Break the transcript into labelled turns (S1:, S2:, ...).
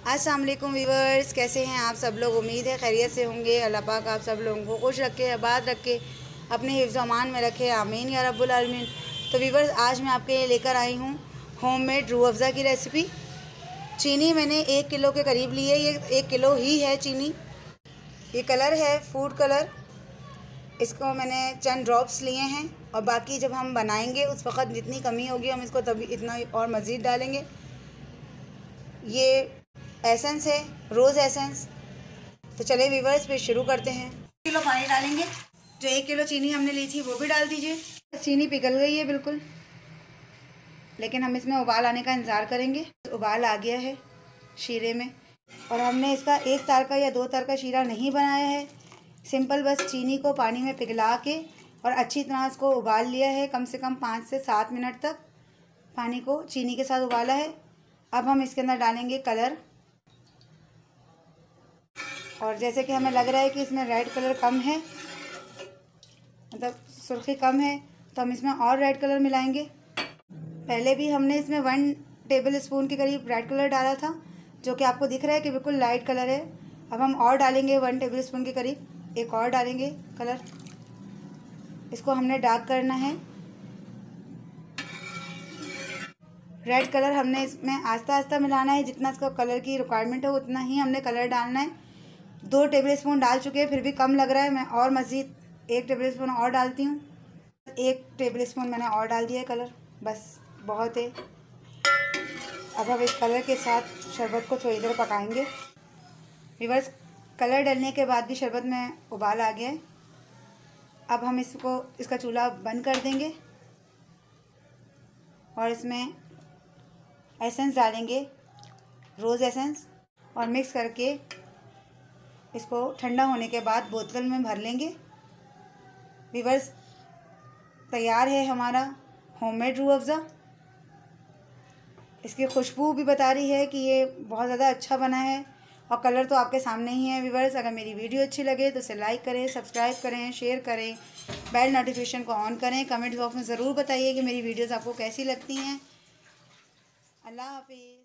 S1: अस्सलाम वालेकुम व्यूवर्स, कैसे हैं आप सब लोग। उम्मीद है खैरियत से होंगे। अल्लाह पाक आप सब लोगों को खुश रखे, आबाद रखे, अपने हिफ्ज़ अमान में रखे, आमीन या रब्बुल आलमीन। तो व्यूवर्स, आज मैं आपके लिए लेकर आई हूँ होममेड रूह अफ़ज़ा की रेसिपी। चीनी मैंने 1 किलो के करीब ली है। ये 1 किलो ही है चीनी। ये कलर है फूड कलर। इसको मैंने चंद ड्रॉप्स लिए हैं और बाकी जब हम बनाएंगे उस वक़्त जितनी कमी होगी हम इसको तभी इतना और मज़ीद डालेंगे। ये एसेंस है, रोज़ एसेंस। तो चले व्यूवर्स, फिर शुरू करते हैं। 1 किलो पानी डालेंगे। जो 1 किलो चीनी हमने ली थी वो भी डाल दीजिए। चीनी पिघल गई है बिल्कुल, लेकिन हम इसमें उबाल आने का इंतज़ार करेंगे। उबाल आ गया है शीरे में, और हमने इसका 1 तार का या 2 तार का शीरा नहीं बनाया है। सिंपल बस चीनी को पानी में पिघला के और अच्छी तरह इसको उबाल लिया है। कम से कम 5 से 7 मिनट तक पानी को चीनी के साथ उबाला है। अब हम इसके अंदर डालेंगे कलर, और जैसे कि हमें लग रहा है कि इसमें रेड कलर कम है, मतलब सुर्खी कम है, तो हम इसमें और रेड कलर मिलाएंगे। पहले भी हमने इसमें 1 टेबल स्पून के करीब रेड कलर डाला था, जो कि आपको दिख रहा है कि बिल्कुल लाइट कलर है। अब हम और डालेंगे 1 टेबल स्पून के करीब, एक और डालेंगे कलर। इसको हमने डार्क करना है। रेड कलर हमने इसमें आस्ता आस्ता मिलाना है, जितना इसका कलर की रिक्वायरमेंट है उतना ही हमने कलर डालना है। 2 टेबल स्पून डाल चुके हैं, फिर भी कम लग रहा है। मैं और मज़ीद 1 टेबल स्पून और डालती हूँ। 1 टेबल स्पून मैंने और डाल दिया है कलर, बस बहुत है। अब हम इस कलर के साथ शरबत को थोड़ी देर पकाएंगे। रिवर्स कलर डलने के बाद भी शरबत में उबाल आ गया है। अब हम इसका चूल्हा बंद कर देंगे और इसमें एसेंस डालेंगे, रोज़ एसेंस, और मिक्स करके इसको ठंडा होने के बाद बोतल में भर लेंगे। व्यूअर्स, तैयार है हमारा होममेड रूह अफ़ज़ा। इसकी खुशबू भी बता रही है कि ये बहुत ज़्यादा अच्छा बना है, और कलर तो आपके सामने ही है। व्यूअर्स, अगर मेरी वीडियो अच्छी लगे तो इसे लाइक करें, सब्सक्राइब करें, शेयर करें, बेल नोटिफिकेशन को ऑन करें। कमेंट बॉक्स में ज़रूर बताइए कि मेरी वीडियोस आपको कैसी लगती हैं। अल्लाह हाफिज़।